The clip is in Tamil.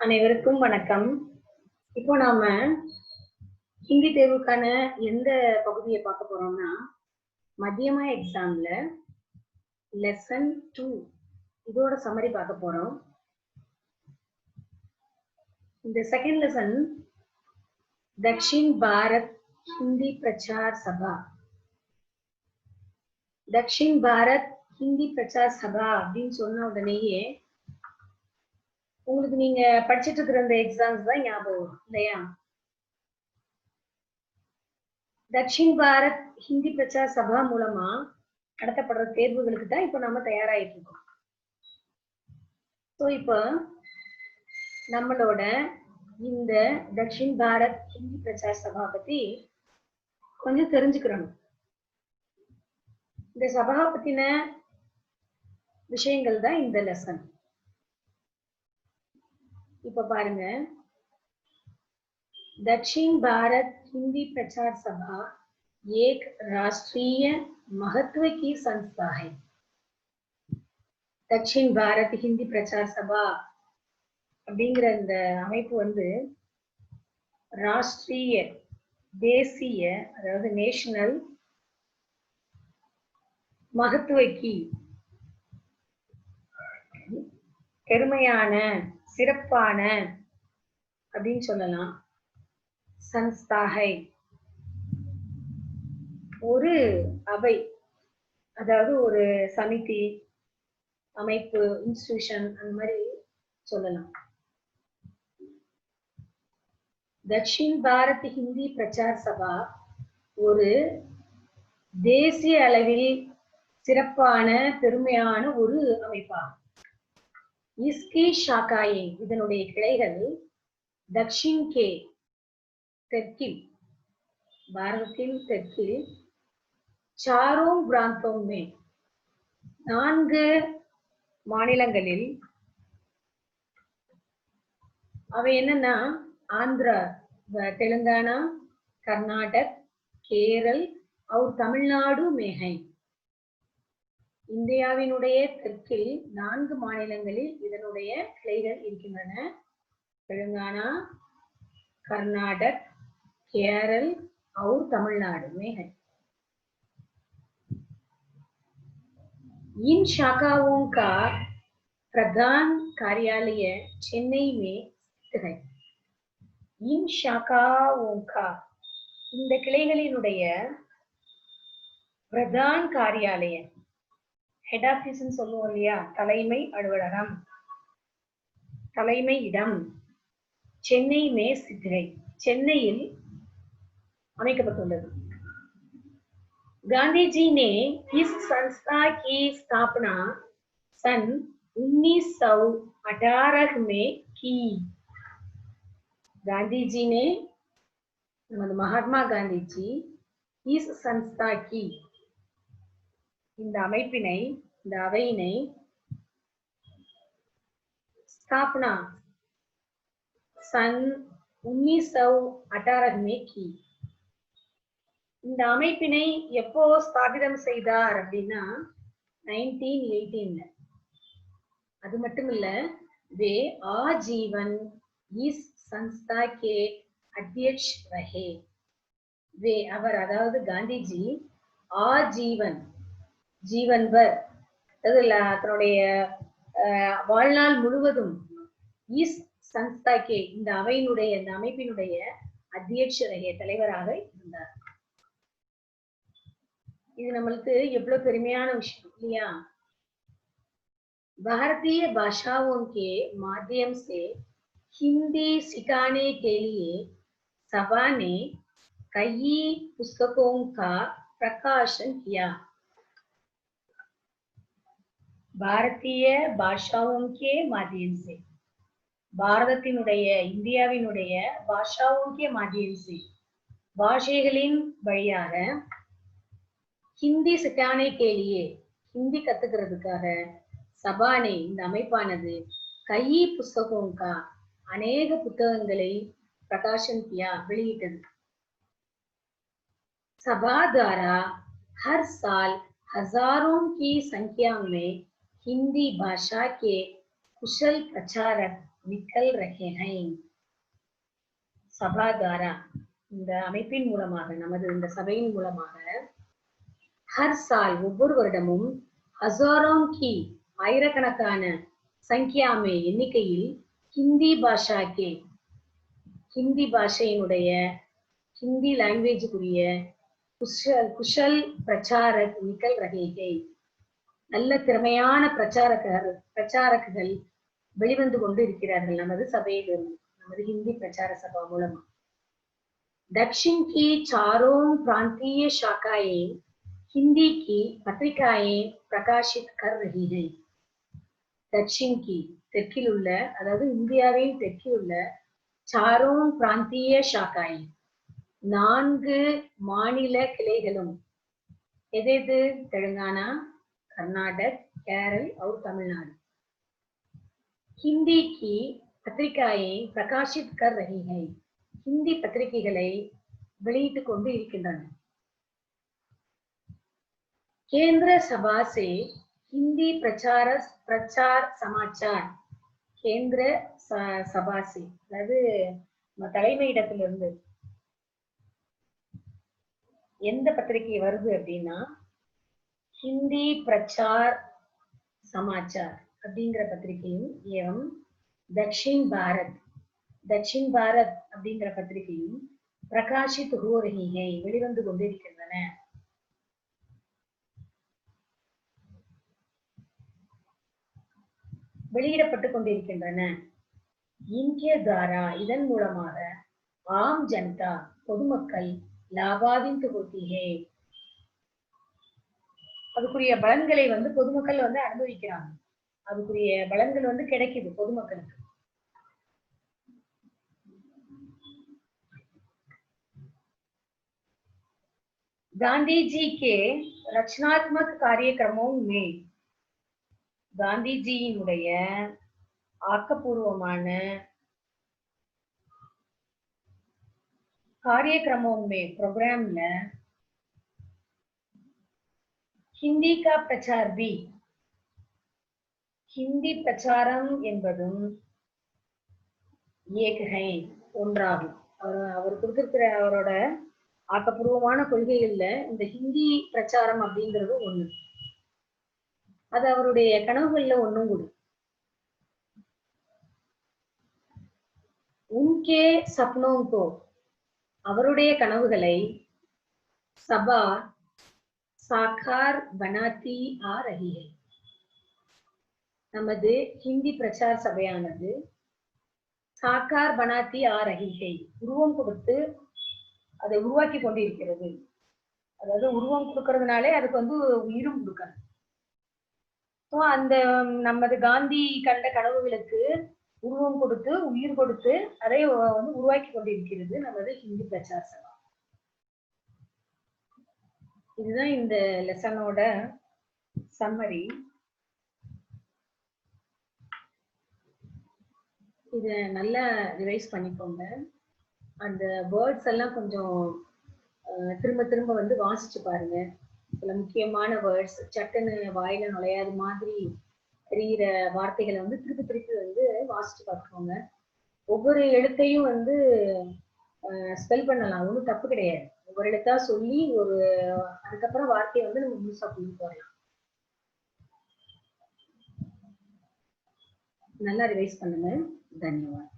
அனைவருக்கும் வணக்கம். இப்போ நாம ஹிந்தி தேர்வுக்கான எந்த பகுதியை பார்க்க போறோம்னா, மத்தியமா எக்ஸாம்ல லெசன் 2 இதோட சம்மரி பார்க்க போறோம். இந்த செகண்ட் லெசன் தக்ஷின் பாரத் ஹிந்தி பிரச்சார் சபா. தக்ஷின் பாரத் ஹிந்தி பிரச்சார் சபா அப்படின்னு சொன்ன உடனேயே உங்களுக்கு நீங்க படிச்சிட்டு இருக்கிற இந்த எக்ஸாம்ஸ் தான் ஞாபகம் இல்லையா? தக்ஷின் பாரத் ஹிந்தி பிரச்சார் சபா மூலமா நடத்தப்படுற தேர்வுகளுக்கு தான் இப்ப நம்ம தயாராகிட்டு இருக்கோம். ஸோ இப்போ நம்மளோட இந்த தக்ஷின் பாரத் ஹிந்தி பிரச்சார் சபா பத்தி கொஞ்சம் தெரிஞ்சுக்கிறணும். இந்த சபா பத்தின விஷயங்கள் தான் இந்த லெசன். இப்ப பாருங்க, दक्षिण भारत हिंदी प्रचार सभा एक राष्ट्रीय महत्व की संस्था है. दक्षिण भारत हिंदी प्रचार सभा அப்படிங்கிற இந்த அமைப்பு வந்து ராஷ்டிரிய தேசிய அதாவது நேஷனல் மகத்துவக்கி பெருமையான சிறப்பான அப்படின்னு சொல்லலாம். சன்ஸ்தாகை ஒரு அவை, அதாவது ஒரு சமிதி, அமைப்பு, இன்ஸ்டிடியூஷன் அந்த மாதிரி சொல்லலாம். தக்ஷின் பாரத் ஹிந்தி பிரச்சார் சபா ஒரு தேசிய அளவில் சிறப்பான பெருமையான ஒரு அமைப்பாகும். இஸ்கி ஷாக்காயே இதனுடைய கிளைகள் தக்ஷின் கே தெற்கில், பாரதத்தின் தெற்கில் சாரோ பிராந்தோமே 4 மாநிலங்களில், அவை என்னன்னா ஆந்திரா, தெலுங்கானா, கர்நாடக், கேரள் और தமிழ்நாடு மேகை. இந்தியாவினுடைய தெற்கில் 4 மாநிலங்களில் இதனுடைய கிளைகள் இருக்கின்றன. தெலுங்கானா, कर्नाटक, केरल और तमिलनाडु में है. इन शाखाओं का प्रधान कार्यालय चेन्नई में स्थित है. इन शाखाओं का இந்த கிளைகளினுடைய பிரதான் காரியாலயம், ஹெட் ஆபீஸ் சொல்லுவோம் இல்லையா, தலைமை அலுவலகம், தலைமை இடம் சென்னை மே ஸ்தித் है, சென்னையில் அமைக்கப்பட்டுள்ளது. गांधी जी ने इस संस्था की स्थापना सन 1918 में की. गांधी जी ने, महात्मा गांधी जी इस संस्था की இந்த அமைப்பினை, இந்த அவையினை ஸ்தாபனா सन 1918 में की. இந்த அமைப்பினை எப்போ ஸ்தாபிதம் செய்தார் அப்படின்னா 1918. அது மட்டும் இல்ல, वे आजीवन इस संस्था के अध्यक्ष रहे. वे அவர், அதாவது காந்திஜி, ஆஜீவன், ஜீவன் வர், தன்னுடைய வாழ்நாள் முழுவதும் இஸ் சன்ஸ்தா கே இந்த அவையினுடைய, இந்த அமைப்பினுடைய அத்தியட்சரைய தலைவராக இருந்தார். இது நம்மளுக்கு எவ்வளவு பெருமையான விஷயம் இல்லையா? भारतीय भाषाओं के माध्यम से हिंदी सिखाने के लिए सभा ने कई पुस्तकों का प्रकाशन किया. भारतीय भाषाओं के माध्यम से, பாரதத்தினுடைய, இந்தியாவினுடைய பாஷாவுக்கே மாத்தியம்சி பாஷைகளின் வழியாக ஹிந்தி சிக்கானே கேலியே ஹிந்தி கத்துக்கிறதுக்காக சபானே இந்த அமைப்பானது கை புஸ்தகோங்கா அநேக புத்தகங்களை பிரகாஷன் கியா வெளியிட்டது. सभा द्वारा हर साल हजारों की संख्या में हिंदी भाषा के कुशल प्रचारक निकल रहे हैं. சபாதாரா இந்த அமைப்பின் மூலமாக நமது இந்த சபையின் மூலமாக ஹர் சால் ஒவ்வொரு வருடமும் ஹசாரோं की ஆயிரக்கணக்கான சங்கியாமே எண்ணிக்கையில் ஹிந்தி பாஷையினுடைய ஹிந்தி லாங்குவேஜுக்குரிய குஷல் பிரச்சாரக் நிக்கல் ரஹே நல்ல திறமையான பிரச்சாரகர்கள் வெளிவந்து கொண்டு இருக்கிறார்கள் நமது சபையிலிருந்து நமது ஹிந்தி பிரச்சார சபா மூலமா. दक्षिण की चारों प्रांतीय शाखाएं हिंदी की पत्रिकाएं प्रकाशित कर रही हैं. दक्षिण की தெற்கில் உள்ள அதாவது இந்தியாவின் தெற்கில் உள்ள चारों प्रांतीय शाखाएं 4 மாநில கிளைகளும் எது தெலுங்கானா, कर्नाटक, केरल और तमिलनाडु हिंदी की पत्रिकाएं प्रकाशित कर रही हैं. हिंदी पत्रिகைகளை வெளியிட்டுக் கொண்டு இருக்கின்றன. केंद्र सभा से हिंदी प्रचार समाचार केंद्र सभा से அதாவது தலைமையிடத்திலிருந்து எந்த பத்திரிகை வருது அப்படின்னா ஹிந்தி பிரச்சார் சமாச்சார் அப்படிங்கிற பத்திரிகையும் ஏவம் தக்ஷின் பாரத் அப்படிங்கிற பத்திரிகையும் பிரகாஷித் ஹோ ரஹி ஹை வெளிவந்து கொண்டிருக்கின்றன. வெளியிடப்பட்டுக் கொண்டிருக்கின்றன. இன்கே தாரா இதன் மூலமாக ஆம் ஜனதா பொதுமக்கள் லாபாவின் தொகுதியே அதுக்குரிய பலன்களை பொதுமக்கள் அனுபவிக்கிறாங்க. அதுக்குரிய பலன்கள் கிடைக்குது பொதுமக்களுக்கு. गांधी जी के रचनात्मक कार्यक्रमों में காந்திஜியினுடைய ஆக்கப்பூர்வமான कार्यक्रमों में प्रोग्रामல हिंदी का प्रचार भी हिंदी பிரச்சாரம் என்பதும் ஏக் है ஒன்றாகும். அவர் கொடுத்திருக்கிற அவரோட ஆக்கப்பூர்வமான கொள்கைகள்ல இந்த ஹிந்தி பிரச்சாரம் அப்படிங்கிறது ஒண்ணு. அது அவருடைய கனவுகள்ல ஒண்ணும் கூட. உன்கே சப்னோं को அவருடைய கனவுகளை சபா சாகார் பனாத்தி ஆ ரஹி है. நமது ஹிந்தி பிரச்சார சபையானது சாகார் பனாத்தி ஆ ரஹி है உருவம் கொடுத்து அதை உருவாக்கி கொண்டிருக்கிறது. அதாவது உருவம் கொடுக்கறதுனாலே அதுக்கு உயிரும் கொடுக்கணும். அந்த நமது காந்தி கண்ட கனவுகளுக்கு உருவம் கொடுத்து உயிர் கொடுத்து அதை உருவாக்கி கொண்டிருக்கிறது நமது ஹிந்தி பிரச்சார சபா. இதுதான் இந்த லெசனோட சம்மரி. இத நல்லா ரிவைஸ் பண்ணிக்கோங்க. அந்த வேர்ட்ஸ் எல்லாம் கொஞ்சம் திரும்ப திரும்ப வாசிச்சு பாருங்க. சில முக்கியமான வேர்ட்ஸ் சட்டுன்னு வாயில நுழையாத மாதிரி தெரிகிற வார்த்தைகளை திருப்பி திருப்பி வாசிச்சு பார்த்துக்கோங்க. ஒவ்வொரு எழுத்தையும் ஸ்பெல் பண்ணலாம், ஒன்றும் தப்பு கிடையாது. ஒவ்வொரு எழுத்தா சொல்லி அதுக்கப்புறம் வார்த்தையை நம்ம முழுசா கொண்டு போகலாம். நல்லா ரிவைஸ் பண்ணுங்க. தன்யவாத்.